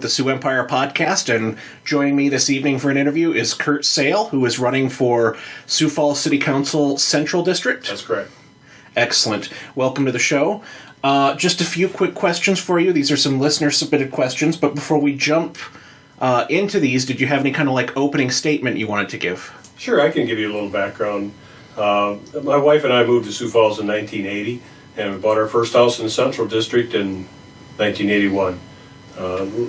the Sioux Empire podcast, and joining me this evening for an interview is Curt Soehl, who is running for Sioux Falls City Council Central District. That's correct. Excellent. Welcome to the show. Just a few quick questions for you. These are some listener-submitted questions, but before we jump into these, did you have any kind of opening statement you wanted to give? Sure, I can give you a little background. My wife and I moved to Sioux Falls in 1980, and we bought our first house in the Central District in 1981.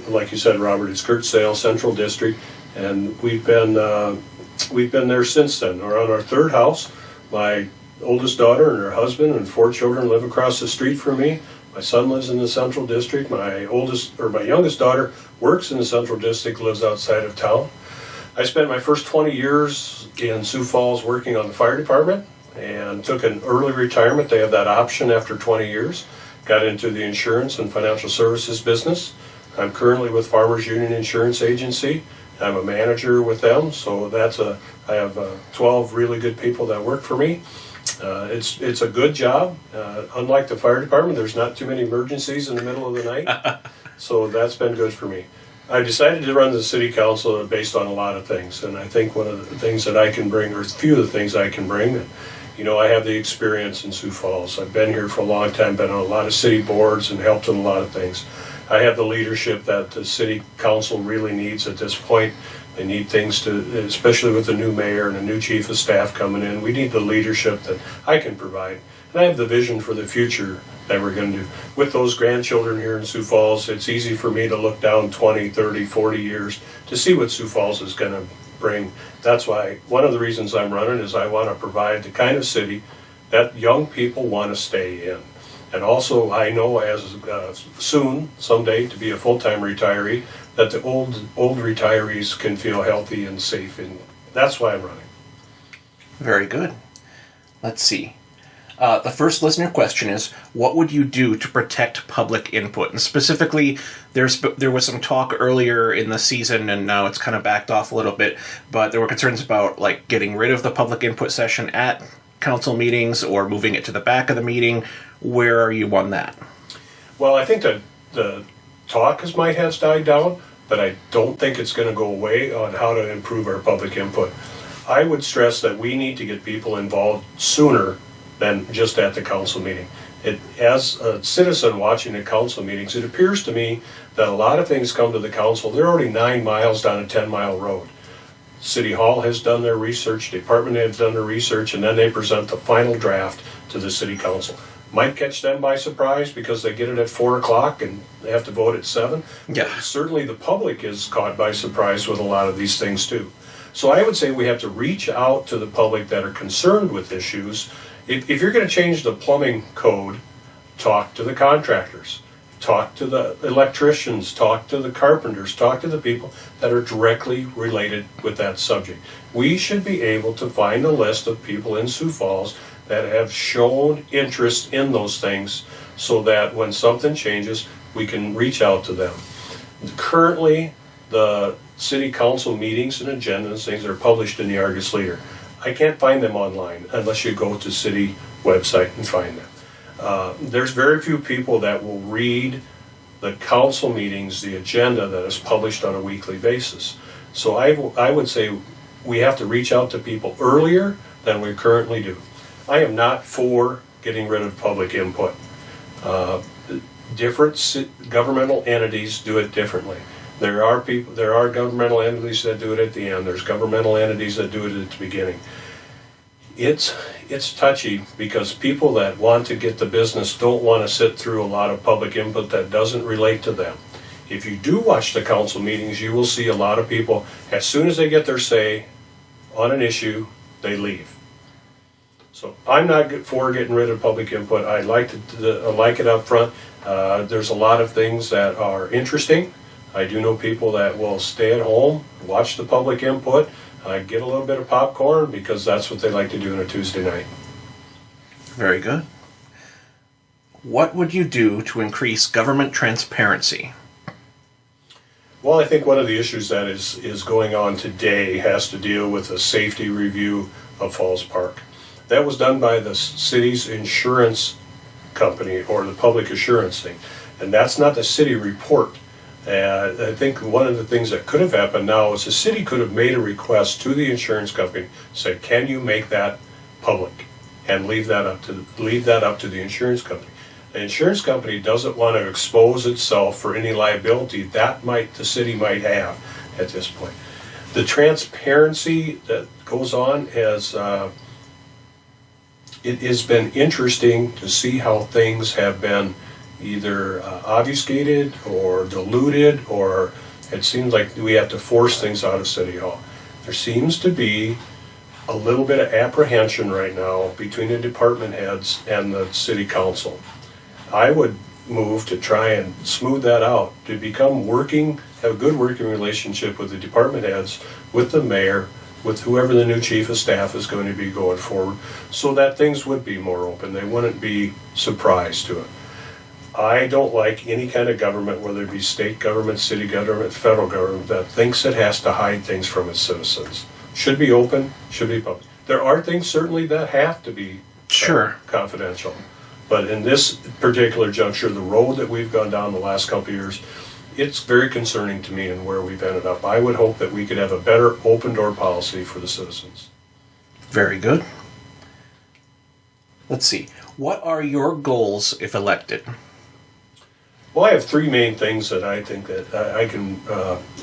Like you said, Robert, it's Curt Soehl, Central District, and we've been there since then. We're on our third house. My oldest daughter and her husband and 4 children live across the street from me. My son lives in the Central District. My youngest daughter works in the Central District, lives outside of town. I spent my first 20 years in Sioux Falls working on the fire department and took an early retirement. They have that option after 20 years. Got into the insurance and financial services business. I'm currently with Farmers Union Insurance Agency. I'm a manager with them, so I have 12 really good people that work for me. It's a good job. Unlike the fire department, there's not too many emergencies in the middle of the night, so that's been good for me. I decided to run the city council based on a lot of things, and I think one of the things that I can bring, or a few of the things I can bring, I have the experience in Sioux Falls. I've been here for a long time, been on a lot of city boards and helped in a lot of things. I have the leadership that the city council really needs at this point. They need things especially with the new mayor and a new chief of staff coming in, we need the leadership that I can provide. And I have the vision for the future that we're going to do. With those grandchildren here in Sioux Falls, it's easy for me to look down 20, 30, 40 years to see what Sioux Falls is going to bring. That's why one of the reasons I'm running is I want to provide the kind of city that young people want to stay in. And also I know as soon, someday, to be a full-time retiree, that the old retirees can feel healthy and safe, and that's why I'm running. Very good. Let's see. The first listener question is, what would you do to protect public input? And specifically, there was some talk earlier in the season, and now it's kind of backed off a little bit, but there were concerns about getting rid of the public input session at council meetings or moving it to the back of the meeting. Where are you on that? Well, I think that the talk might have died down, but I don't think it's going to go away on how to improve our public input. I would stress that we need to get people involved sooner than just at the council meeting. As a citizen watching the council meetings, it appears to me that a lot of things come to the council. They're already 9 miles down a 10-mile road. City Hall has done their research, department has done their research, and then they present the final draft to the city council. Might catch them by surprise because they get it at 4 o'clock and they have to vote at 7. Yeah. But certainly the public is caught by surprise with a lot of these things too. So I would say we have to reach out to the public that are concerned with issues. If you're going to change the plumbing code, talk to the contractors, talk to the electricians, talk to the carpenters, talk to the people that are directly related with that subject. We should be able to find a list of people in Sioux Falls that have shown interest in those things so that when something changes, we can reach out to them. Currently, the city council meetings and agendas, things are published in the Argus Leader. I can't find them online unless you go to city website and find them. There's very few people that will read the council meetings, the agenda that is published on a weekly basis. So I would say we have to reach out to people earlier than we currently do. I am not for getting rid of public input. Different governmental entities do it differently. There are governmental entities that do it at the end. There's governmental entities that do it at the beginning. It's touchy because people that want to get the business don't want to sit through a lot of public input that doesn't relate to them. If you do watch the council meetings, you will see a lot of people, as soon as they get their say on an issue, they leave. So I'm not for getting rid of public input. I like it up front. There's a lot of things that are interesting. I do know people that will stay at home, watch the public input, get a little bit of popcorn because that's what they like to do on a Tuesday night. Very good. What would you do to increase government transparency? Well, I think one of the issues that is going on today has to deal with a safety review of Falls Park. That was done by the city's insurance company or the public assurance thing. And that's not the city report. And I think one of the things that could have happened now is the city could have made a request to the insurance company, say, can you make that public? And leave that up to the insurance company. The insurance company doesn't want to expose itself for any liability that the city might have at this point. The transparency that goes on it has been interesting to see how things have been either obfuscated or diluted, or it seems like we have to force things out of City Hall. There seems to be a little bit of apprehension right now between the department heads and the city council. I would move to try and smooth that out, to have a good working relationship with the department heads, with the mayor, with whoever the new chief of staff is going to be going forward, so that things would be more open. They wouldn't be surprised to it. I don't like any kind of government, whether it be state government, city government, federal government, that thinks it has to hide things from its citizens. Should be open, should be public. There are things certainly that have to be confidential. But in this particular juncture, the road that we've gone down the last couple of years, it's very concerning to me and where we've ended up. I would hope that we could have a better open door policy for the citizens. Very good. Let's see. What are your goals if elected? Well, I have three main things that I think that I can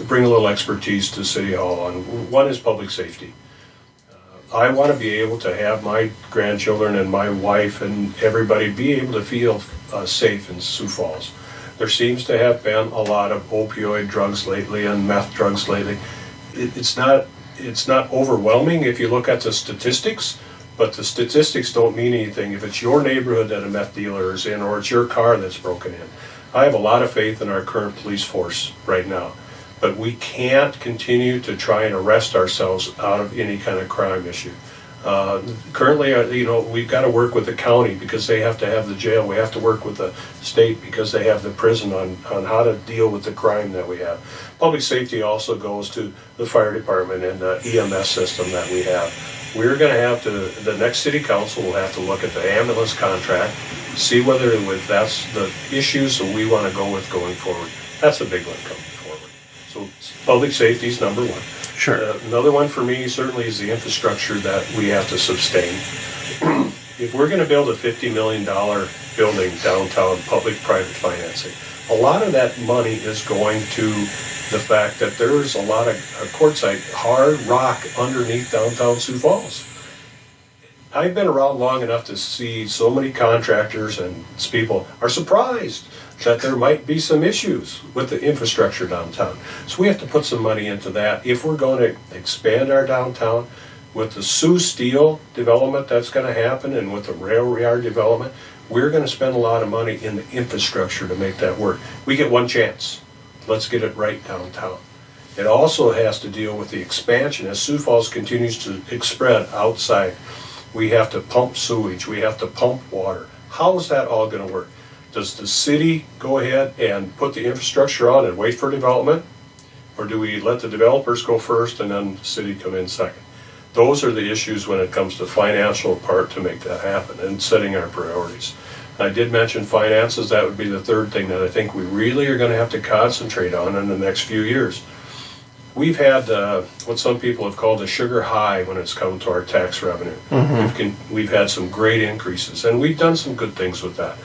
bring a little expertise to City Hall on. One is public safety. I want to be able to have my grandchildren and my wife and everybody be able to feel safe in Sioux Falls. There seems to have been a lot of opioid drugs lately and meth drugs lately. It's not overwhelming if you look at the statistics, but the statistics don't mean anything if it's your neighborhood that a meth dealer is in, or it's your car that's broken in. I have a lot of faith in our current police force right now, but we can't continue to try and arrest ourselves out of any kind of crime issue. Currently, we've got to work with the county because they have to have the jail. We have to work with the state because they have the prison on how to deal with the crime that we have. Public safety also goes to the fire department and the EMS system that we have. We're going to have to, the next city council will have to look at the ambulance contract, see whether that's the issues that we want to go with going forward. That's a big one coming forward. So public safety is number one. Sure. Another one for me certainly is the infrastructure that we have to sustain. If we're going to build a $50 million building downtown, public-private financing, a lot of that money is going to the fact that there's a lot of quartzite, hard rock underneath downtown Sioux Falls. I've been around long enough to see so many contractors and people are surprised that there might be some issues with the infrastructure downtown. So we have to put some money into that. If we're going to expand our downtown with the Sioux Steel development that's going to happen and with the rail yard development, we're going to spend a lot of money in the infrastructure to make that work. We get one chance. Let's get it right downtown. It also has to deal with the expansion. As Sioux Falls continues to spread outside, we have to pump sewage, we have to pump water. How is that all going to work? Does the city go ahead and put the infrastructure on and wait for development? Or do we let the developers go first and then the city come in second? Those are the issues when it comes to financial part to make that happen and setting our priorities. I did mention finances. That would be the third thing that I think we really are going to have to concentrate on in the next few years. We've had what some people have called a sugar high when it's come to our tax revenue. Mm-hmm. We've had some great increases, and we've done some good things with that.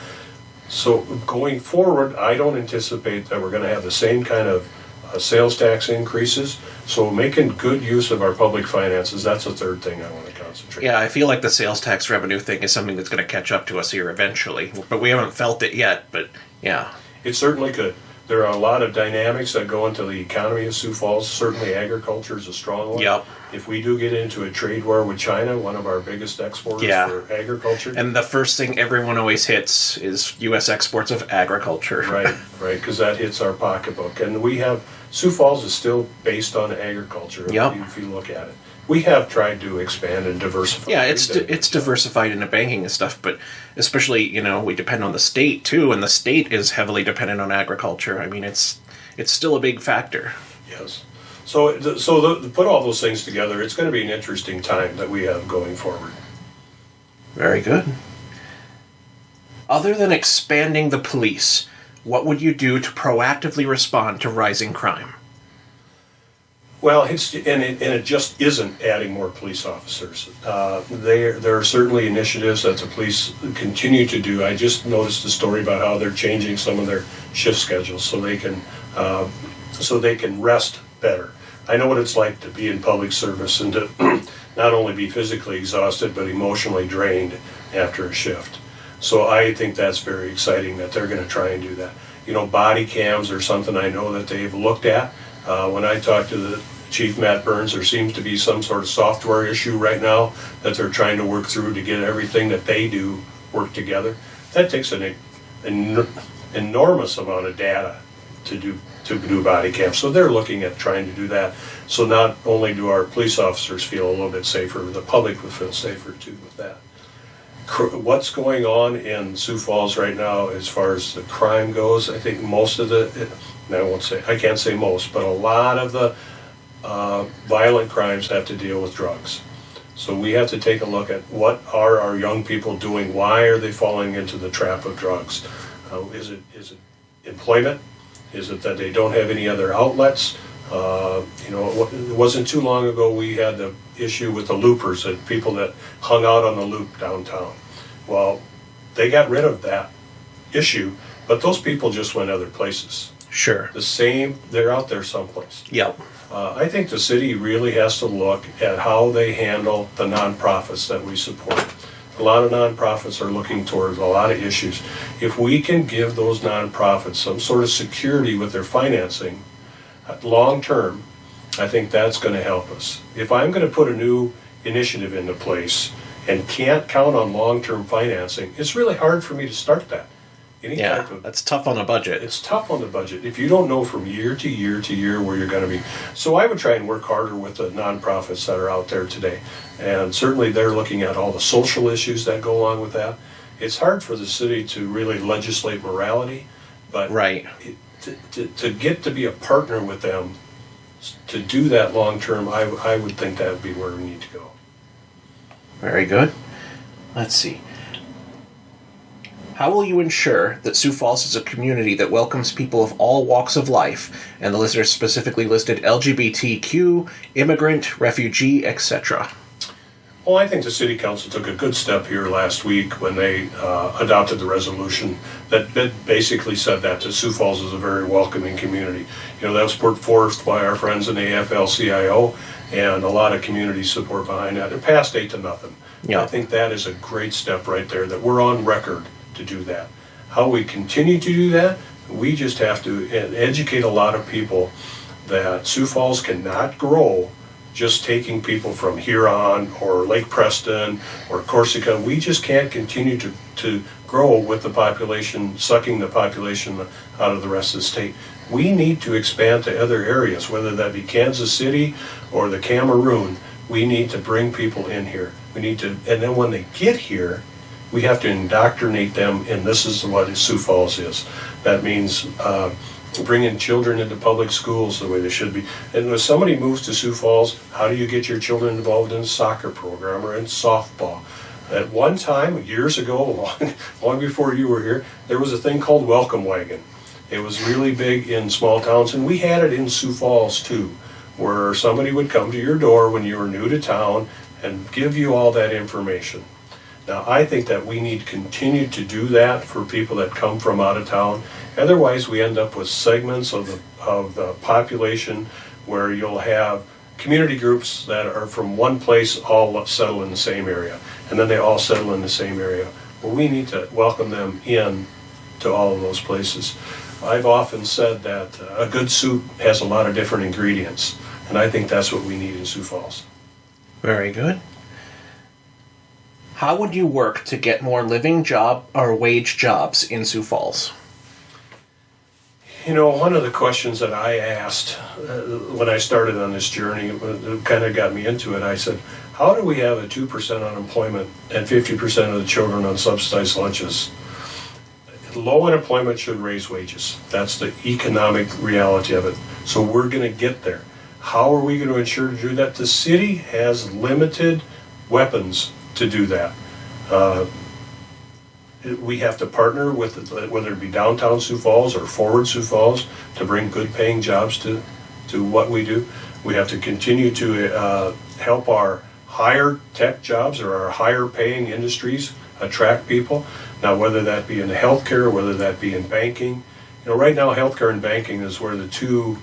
So going forward, I don't anticipate that we're going to have the same kind of sales tax increases. So making good use of our public finances, that's the third thing I want to concentrate on. Yeah, I feel like the sales tax revenue thing is something that's going to catch up to us here eventually. But we haven't felt it yet, but yeah. It certainly could. There are a lot of dynamics that go into the economy of Sioux Falls. Certainly agriculture is a strong one. Yep. If we do get into a trade war with China, one of our biggest exporters for agriculture. And the first thing everyone always hits is U.S. exports of agriculture. Right, because that hits our pocketbook. And we have, Sioux Falls is still based on agriculture if you look at it. We have tried to expand and diversify. Yeah, it's diversified into banking and stuff, but especially, we depend on the state too, and the state is heavily dependent on agriculture. I mean, it's still a big factor. Yes. So to put all those things together, it's going to be an interesting time that we have going forward. Very good. Other than expanding the police, what would you do to proactively respond to rising crime? Well, it just isn't adding more police officers. There are certainly initiatives that the police continue to do. I just noticed a story about how they're changing some of their shift schedules so they can rest better. I know what it's like to be in public service and to not only be physically exhausted but emotionally drained after a shift. So I think that's very exciting that they're going to try and do that. You know, body cams are something I know that they've looked at. When I talked to the Chief Matt Burns, there seems to be some sort of software issue right now that they're trying to work through to get everything that they do work together. That takes an enormous amount of data to do body cams. So they're looking at trying to do that. So not only do our police officers feel a little bit safer, the public will feel safer too with that. What's going on in Sioux Falls right now as far as the crime goes, I think most of I can't say most, but a lot of the violent crimes have to deal with drugs. So we have to take a look at what are our young people doing? Why are they falling into the trap of drugs? Is it employment? Is it that they don't have any other outlets? It wasn't too long ago we had the issue with the loopers, and people that hung out on the loop downtown. Well, they got rid of that issue, but those people just went other places. Sure. They're out there someplace. Yep. I think the city really has to look at how they handle the nonprofits that we support. A lot of nonprofits are looking towards a lot of issues. If we can give those nonprofits some sort of security with their financing, long term, I think that's going to help us. If I'm going to put a new initiative into place and can't count on long-term financing, it's really hard for me to start that. That's tough on a budget. It's tough on the budget if you don't know from year to year to year where you're going to be. So I would try and work harder with the nonprofits that are out there today. And certainly they're looking at all the social issues that go along with that. It's hard for the city to really legislate morality, but right. To get to be a partner with them, to do that long term, I would think that would be where we need to go. Very good. Let's see. How will you ensure that Sioux Falls is a community that welcomes people of all walks of life, and the listeners specifically listed LGBTQ, immigrant, refugee, etc.? Well, I think the City Council took a good step here last week when they adopted the resolution that basically said that Sioux Falls is a very welcoming community. You know, that was put forth by our friends in the AFL-CIO, and a lot of community support behind that. It passed 8-0. Yeah. I think that is a great step right there, that we're on record to do that. How we continue to do that, we just have to educate a lot of people that Sioux Falls cannot grow just taking people from Huron or Lake Preston or Corsica. We just can't continue to grow with the population, sucking the population out of the rest of the state. We need to expand to other areas, whether that be Kansas City or the Cameroon. We need to bring people in here. And then when they get here, we have to indoctrinate them, and this is what Sioux Falls is. That means bringing children into public schools the way they should be. And when somebody moves to Sioux Falls, how do you get your children involved in a soccer program or in softball? At one time, years ago, long before you were here, there was a thing called Welcome Wagon. It was really big in small towns, and we had it in Sioux Falls too, where somebody would come to your door when you were new to town and give you all that information. Now, I think that we need to continue to do that for people that come from out of town. Otherwise, we end up with segments of the population where you'll have community groups that are from one place all settle in the same area, and then they all settle in the same area. Well, we need to welcome them in to all of those places. I've often said that a good soup has a lot of different ingredients, and I think that's what we need in Sioux Falls. Very good. How would you work to get more living job or wage jobs in Sioux Falls? You know, one of the questions that I asked when I started on this journey, it kind of got me into it. I said, how do we have a 2% unemployment and 50% of the children on subsidized lunches? Low unemployment should raise wages. That's the economic reality of it. So we're going to get there. How are we going to ensure to do that? The city has limited weapons to do that. we have to partner with, whether it be downtown Sioux Falls or forward Sioux Falls, to bring good paying jobs to what we do. We have to continue to help our higher tech jobs or our higher paying industries attract people. Now, whether that be in the healthcare, whether that be in banking, right now healthcare and banking is where the two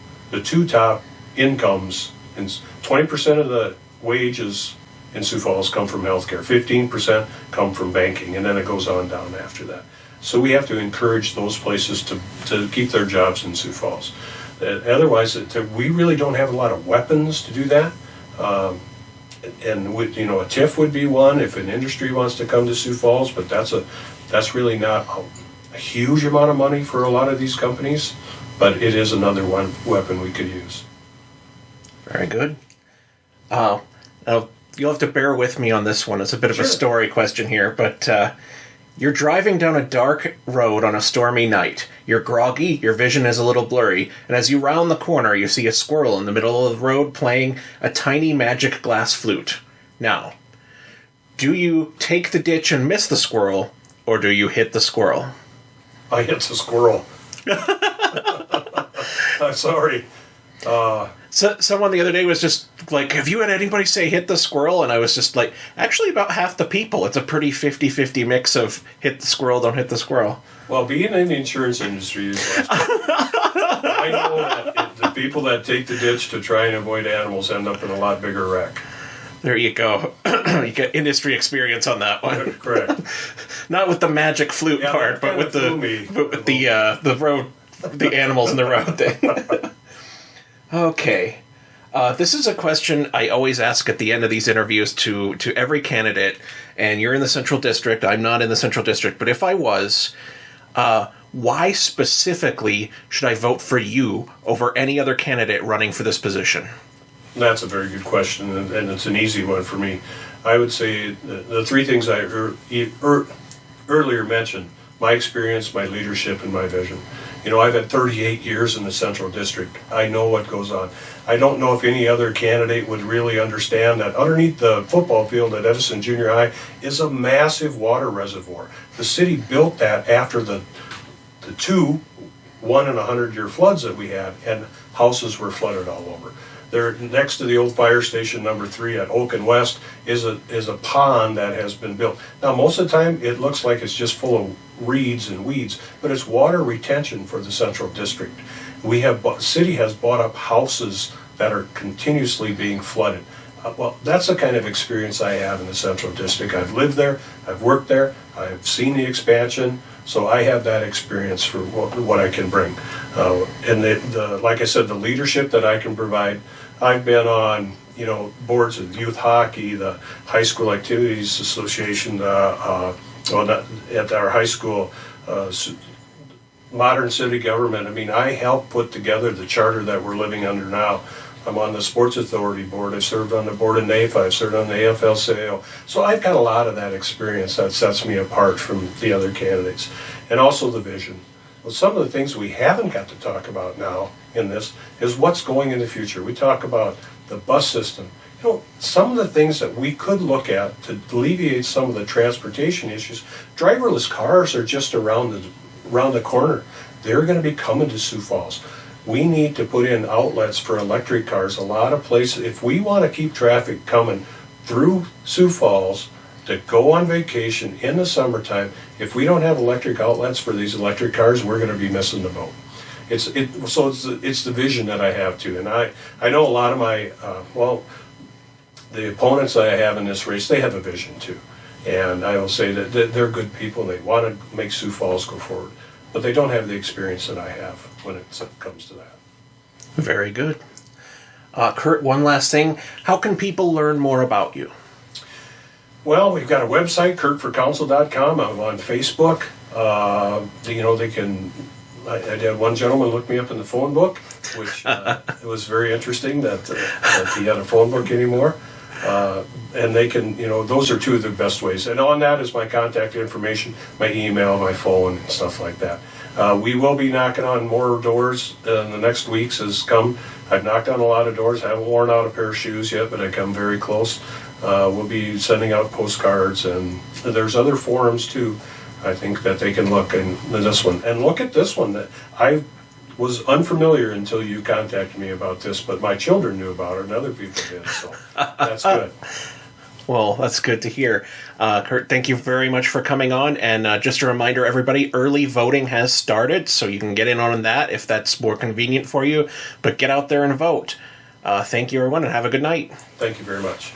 top incomes, and 20% of the wages in Sioux Falls come from healthcare, 15% come from banking, and then it goes on down after that. So we have to encourage those places to keep their jobs in Sioux Falls. Otherwise, we really don't have a lot of weapons to do that. And a TIF would be one if an industry wants to come to Sioux Falls, but that's really not a huge amount of money for a lot of these companies, but it is another one weapon we could use. Very good. Now, you'll have to bear with me on this one. It's a bit of a story question here, but you're driving down a dark road on a stormy night. You're groggy, your vision is a little blurry, and as you round the corner, you see a squirrel in the middle of the road playing a tiny magic glass flute. Now, do you take the ditch and miss the squirrel, or do you hit the squirrel? I hit the squirrel. I'm sorry. So someone the other day was just like, have you had anybody say hit the squirrel? And I was just like, actually about half the people. It's a pretty 50-50 mix of hit the squirrel, don't hit the squirrel. Well, being in the insurance industry is I know that the people that take the ditch to try and avoid animals end up in a lot bigger wreck. There you go. You get industry experience on that one. Correct. Not with the magic flute part, but with the road, the animals in the road thing. Okay. This is a question I always ask at the end of these interviews to every candidate, and you're in the Central District. I'm not in the Central District, but if I was, why specifically should I vote for you over any other candidate running for this position? That's a very good question, and it's an easy one for me. I would say the three things I earlier mentioned: my experience, my leadership, and my vision. I've had 38 years in the Central District. I know what goes on. I don't know if any other candidate would really understand that underneath the football field at Edison Junior High is a massive water reservoir. The city built that after the two 1 in 100-year floods that we had, and houses were flooded all over. There, next to the old fire station number 3 at Oak and West is a pond that has been built. Now, most of the time, it looks like it's just full of reeds and weeds, but it's water retention for the Central District. City has bought up houses that are continuously being flooded. Well, that's the kind of experience I have in the Central District. I've lived there, I've worked there, I've seen the expansion, so I have that experience for what I can bring. And like I said, the leadership that I can provide. I've been on boards of youth hockey, the High School Activities Association, at our high school, modern city government. I mean, I helped put together the charter that we're living under now. I'm on the Sports Authority Board. I served on the board of NAFA. I served on the AFL-CIO. So I've got a lot of that experience that sets me apart from the other candidates. And also the vision. Well, some of the things we haven't got to talk about now in this is what's going in the future. We talk about the bus system. Some of the things that we could look at to alleviate some of the transportation issues, driverless cars are just around the corner. They're going to be coming to Sioux Falls. We need to put in outlets for electric cars. A lot of places, if we want to keep traffic coming through Sioux Falls to go on vacation in the summertime, if we don't have electric outlets for these electric cars, we're going to be missing the boat. It's the vision that I have too. And I know a lot of my, the opponents that I have in this race, they have a vision too. And I will say that they're good people and they want to make Sioux Falls go forward. But they don't have the experience that I have when it comes to that. Very good. Curt, one last thing. How can people learn more about you? Well, we've got a website, curtforcouncil.com. I'm on Facebook. They can... I had one gentleman look me up in the phone book, which it was very interesting that he had a phone book anymore. And they can, those are two of the best ways. And on that is my contact information, my email, my phone, and stuff like that. We will be knocking on more doors in the next weeks as come. I've knocked on a lot of doors. I haven't worn out a pair of shoes yet, but I come very close. We'll be sending out postcards, and there's other forums too I think that they can look in this one. And look at this one. That I was unfamiliar until you contacted me about this, but my children knew about it and other people did, so that's good. Well, that's good to hear. Curt, thank you very much for coming on. And just a reminder, everybody, early voting has started, so you can get in on that if that's more convenient for you. But get out there and vote. Thank you, everyone, and have a good night. Thank you very much.